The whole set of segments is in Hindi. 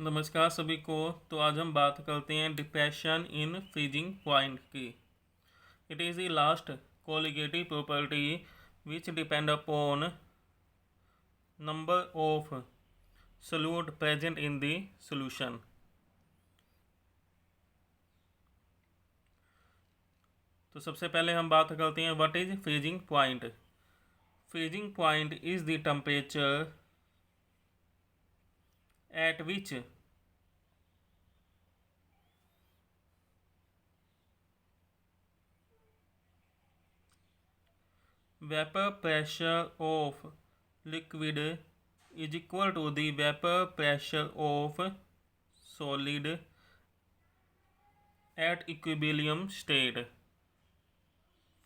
नमस्कार सभी को। तो आज हम बात करते हैं डिप्रेशन इन फ्रीजिंग पॉइंट की। It is the last colligative property which depend upon number of solute present in the solution. तो सबसे पहले हम बात करते हैं what is freezing point. Freezing point is the temperature at which vapor pressure of liquid is equal to the vapor pressure of solid at equilibrium state।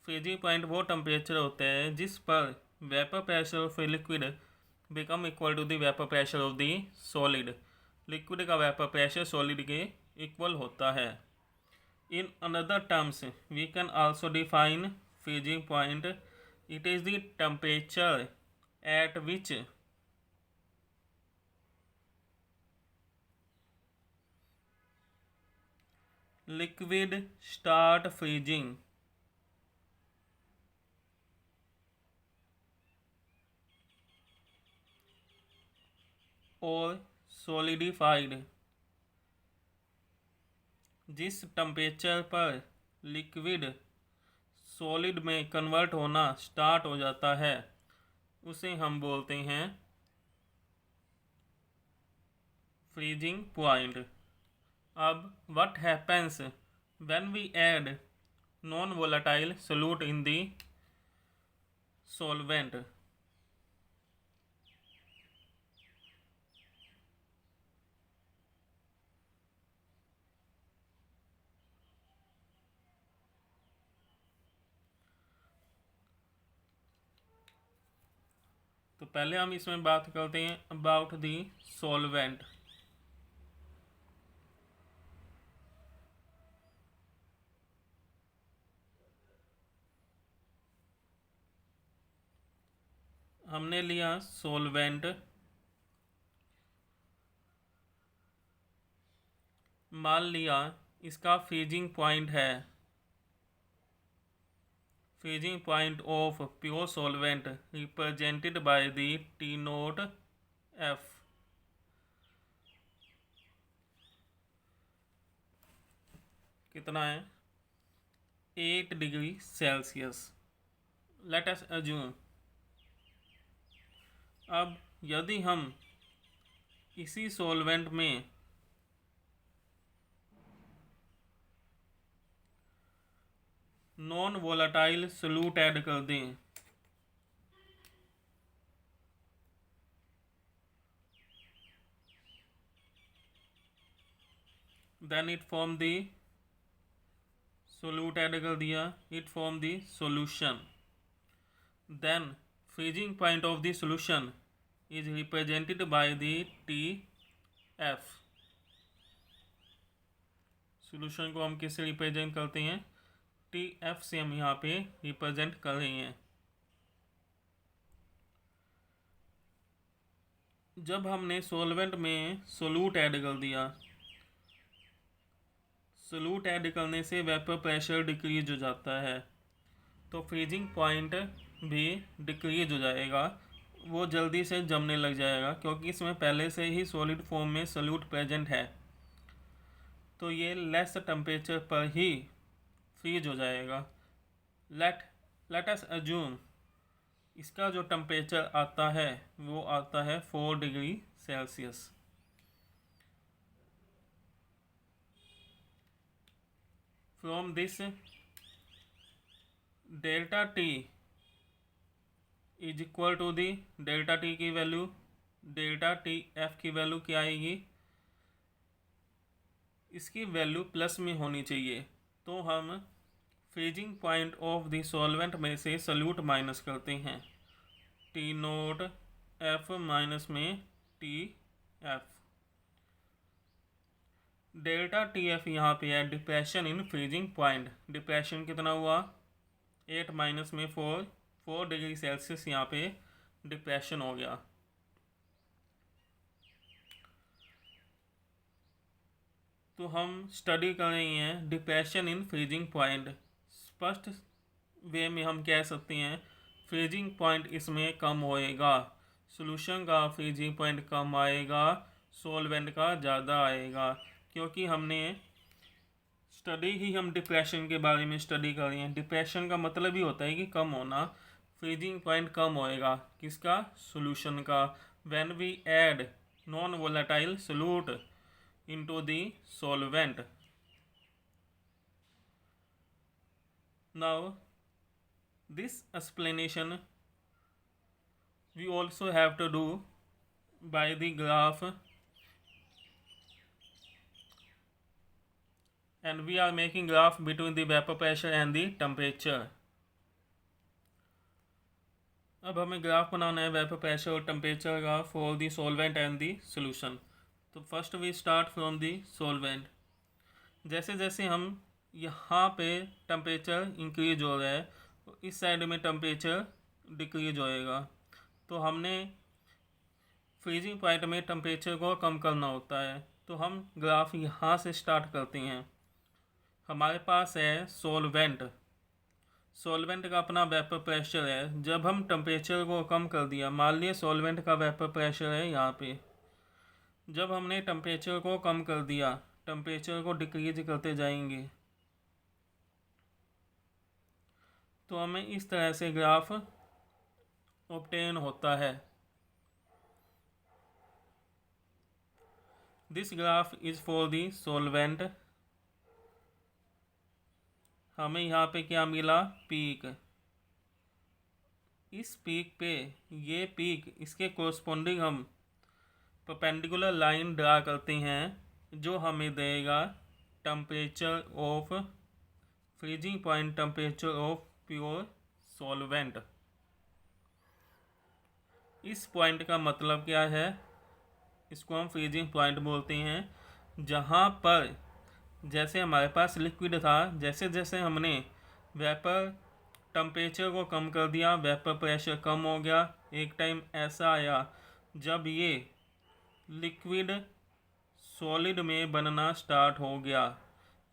Freezing point वो टेम्परेचर होता है जिस पर vapour pressure of liquid become equal to the vapour pressure of the solid. Liquid का वेपर प्रेशर सॉलिड के इक्वल होता है। In another terms we can also define freezing point. It is the temperature at which liquid start freezing or solidified। जिस टेम्परेचर पर लिक्विड सॉलिड में कन्वर्ट होना स्टार्ट हो जाता है उसे हम बोलते हैं फ्रीजिंग पॉइंट। अब what happens when we add non volatile solute in the solvent. तो पहले हम इसमें बात करते हैं अबाउट दी सॉल्वेंट। हमने लिया सॉल्वेंट, मान लिया इसका फ्रीजिंग पॉइंट है, freezing point of pure solvent represented by the T note F. कितना है 8 degree Celsius. Let us assume. अब यदि हम इसी सॉल्वेंट में नॉन वोलेटाइल सोल्यूट ऐड कर दें then it form the solute add कर दिया, it form the solution. Then freezing point of the solution is represented by the T F. Solution को हम किससे रिप्रेजेंट करते हैं? टी एफ से हम यहाँ पे रिप्रेजेंट कर रहे हैं। जब हमने सॉल्वेंट में सोल्यूट ऐड कर दिया, सोल्यूट ऐड करने से वेपर प्रेशर डिक्रीज हो जाता है, तो फ्रीजिंग पॉइंट भी डिक्रीज हो जाएगा, वो जल्दी से जमने लग जाएगा क्योंकि इसमें पहले से ही सॉलिड फॉर्म में सोल्यूट प्रेजेंट है। तो ये लेस टेम्परेचर पर ही फ्रीज हो जाएगा। लेट अस अज्यूम इसका जो टेम्परेचर आता है वो आता है 4 degree Celsius. From this delta T is equal to the delta T की वैल्यू, डेल्टा टी एफ की वैल्यू क्या आएगी? इसकी वैल्यू प्लस में होनी चाहिए। तो हम freezing point of the solvent में से सोल्यूट माइनस करते हैं, टी नोट एफ माइनस में T F. Delta T F यहाँ पे है depression in freezing point. Depression कितना हुआ? 8 माइनस में 4 डिग्री सेल्सियस यहाँ पे डिप्रेशन हो गया। तो हम स्टडी कर रहे हैं डिप्रेशन इन फ्रीजिंग पॉइंट। स्पष्ट वे में हम कह सकते हैं फ्रीजिंग पॉइंट इसमें कम होएगा, सॉल्यूशन का फ्रीजिंग पॉइंट कम आएगा, सॉल्वेंट का ज़्यादा आएगा, क्योंकि हमने स्टडी ही हम डिप्रेशन के बारे में स्टडी कर रहे हैं। डिप्रेशन का मतलब ही होता है कि कम होना। फ्रीजिंग पॉइंट कम होएगा किसका? सॉल्यूशन का। When we add non volatile solute into the solvent. Now this explanation we also have to do by the graph, and we are making graph between the vapor pressure and the temperature. अब हमें ग्राफ बनाना है वेपर प्रेशर और टेम्परेचर का for the solvent and the solution. तो first we start from the solvent. जैसे जैसे हम यहाँ पे टेम्परेचर इंक्रीज हो रहा है, इस साइड में टेम्परेचर डिक्रीज होएगा। तो हमने फ्रीजिंग पॉइंट में टेम्परेचर को कम करना होता है। तो हम ग्राफ यहाँ से स्टार्ट करते हैं। हमारे पास है सॉल्वेंट। सॉल्वेंट का अपना वेपर प्रेशर है। जब हम टेम्परेचर को कम कर दिया, मान लिया सॉल्वेंट का वेपर प्रेशर है यहाँ पे, जब हमने टेम्परेचर को कम कर दिया, टेम्परेचर को डिक्रीज करते जाएंगे तो हमें इस तरह से ग्राफ ऑब्टेन होता है। This graph is for the solvent. हमें यहाँ पे क्या मिला? पीक। इस पीक पे, ये पीक, इसके कोरस्पोंडिंग हम परपेंडिकुलर लाइन ड्रा करते हैं जो हमें देगा temperature of freezing point, temperature of pure solvent. इस पॉइंट का मतलब क्या है? इसको हम फ्रीजिंग पॉइंट बोलते हैं, जहाँ पर जैसे हमारे पास लिक्विड था, जैसे जैसे हमने वेपर टेम्परेचर को कम कर दिया, वेपर प्रेशर कम हो गया। एक टाइम ऐसा आया जब ये लिक्विड सॉलिड में बनना स्टार्ट हो गया।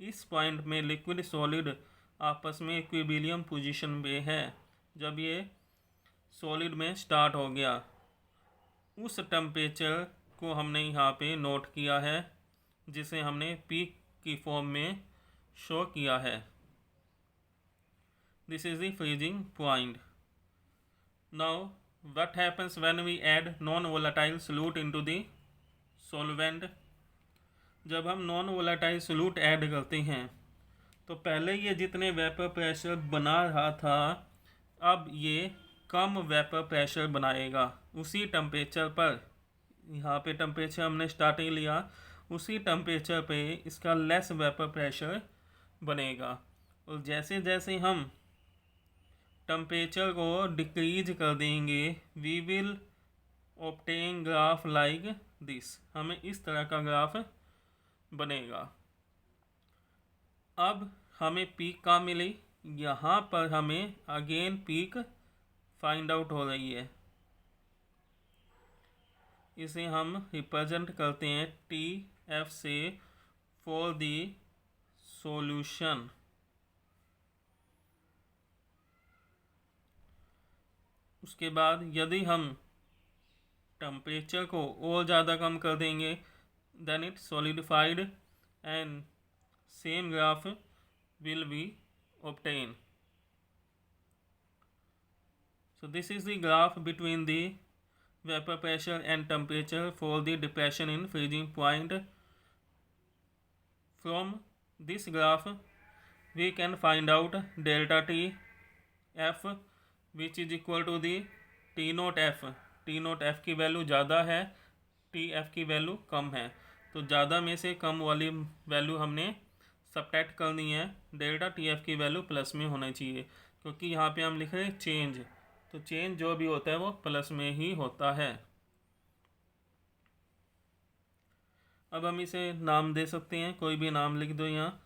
इस पॉइंट में लिक्विड सॉलिड आपस में इक्विलिब्रियम पोजीशन में है। जब ये सॉलिड में स्टार्ट हो गया, उस टेम्परेचर को हमने यहाँ पे नोट किया है, जिसे हमने पीक की फॉर्म में शो किया है। This is the freezing point. Now what happens when we add non volatile solute into the solvent? जब हम नॉन वोलेटाइल सोल्यूट ऐड करते हैं तो पहले ये जितने वेपर प्रेशर बना रहा था, अब ये कम वेपर प्रेशर बनाएगा उसी टेम्परेचर पर। यहाँ पे टेम्परेचर हमने स्टार्टिंग लिया, उसी टेम्परेचर पे इसका लेस वेपर प्रेशर बनेगा। और जैसे जैसे हम टेम्परेचर को डिक्रीज कर देंगे, we will obtain graph like this. हमें इस तरह का ग्राफ बनेगा। अब हमें पीक कहाँ मिली? यहाँ पर हमें अगेन पीक फाइंड आउट हो रही है। इसे हम रिप्रेजेंट करते हैं टी एफ से फॉर दी सॉल्यूशन। उसके बाद यदि हम टेम्परेचर को और ज़्यादा कम कर देंगे, then it solidified and same graph will be obtained. So this is the graph between the vapor pressure and temperature for the depression in freezing point. From this graph we can find out delta T F, which is equal to the T naught F. T naught F की वैल्यू ज़्यादा है, T F की वैल्यू कम है। तो ज़्यादा में से कम वाली वैल्यू हमने सबट्रैक्ट करनी है। डेल्टा टी एफ की वैल्यू प्लस में होना चाहिए, क्योंकि यहाँ पे हम लिख रहे हैं चेंज, तो चेंज जो भी होता है वो प्लस में ही होता है। अब हम इसे नाम दे सकते हैं, कोई भी नाम लिख दो यहाँ।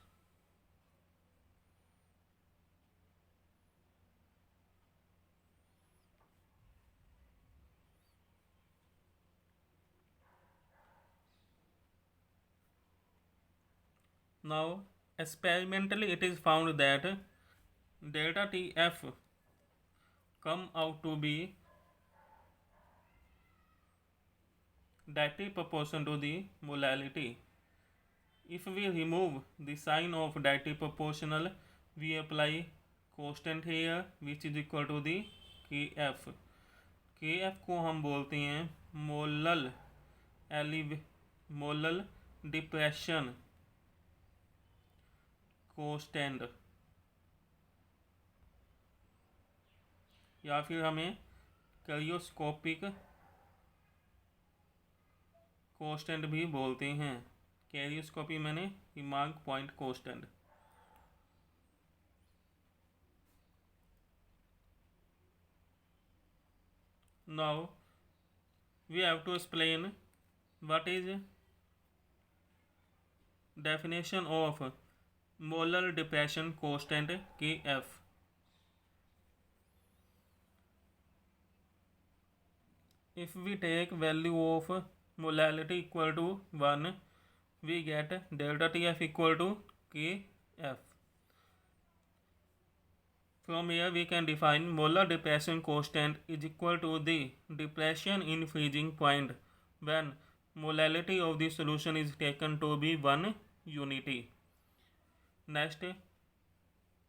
Now, experimentally it is found that delta TF come out to be directly proportional to the molality. If we remove the sign of directly proportional, we apply constant here which is equal to the Kf. Kf को हम बोलते हैं मोलल डिप्रेशन कोस्टेंट, या फिर हमें कैरियोस्कोपिक कोस्टेंट भी बोलते हैं। कैरियोस्कोपी मैंने remark point constant. Now we have to explain what is definition of molar depression constant Kf. If we take value of molality equal to 1, we get delta Tf equal to Kf. From here we can define molar depression constant is equal to the depression in freezing point when molality of the solution is taken to be 1 unity. Next,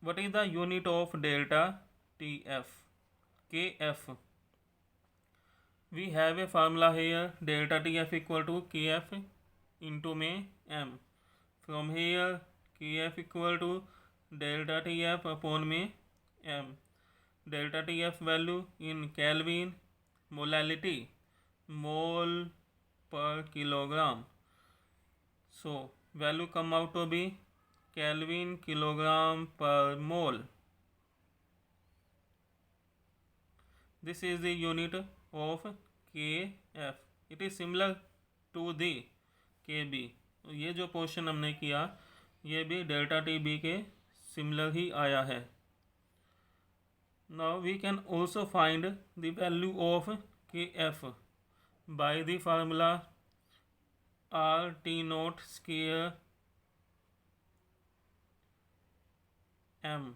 what is the unit of delta Tf? Kf. We have a formula here, delta Tf equal to Kf into में m. From here Kf equal to delta Tf upon में m. Delta Tf value in Kelvin, molality mole per kilogram. So value come out to be Kelvin kilogram per mole. This is the unit of Kf. It is similar to the Kb. ये जो पोर्शन हमने किया ये भी डेल्टा Tb के सिमिलर ही आया है। Now we can also find the value of Kf by the formula RT naught square m.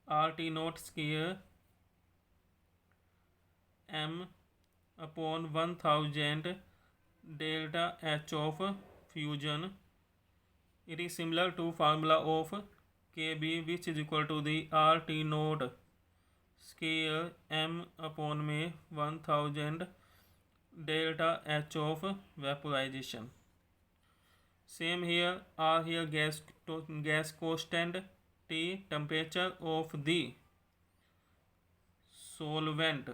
RT naught square m upon 1000 delta H of fusion. It is similar to formula of Kb which is equal to the RT naught square m upon में 1000 delta H of vaporization. Same here, R here gas constant, T temperature of the solvent,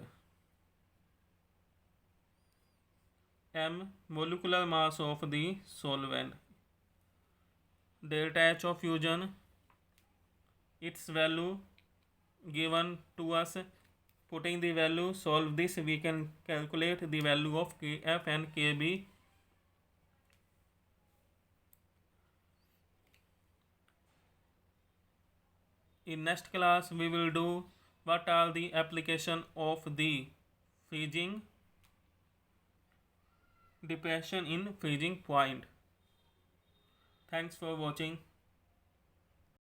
m molecular mass of the solvent. Delta H of fusion, its value given to us. Putting the value, solve this, we can calculate the value of Kf and Kb. In next class we will do what are the application of the freezing depression in freezing point. Thanks for watching.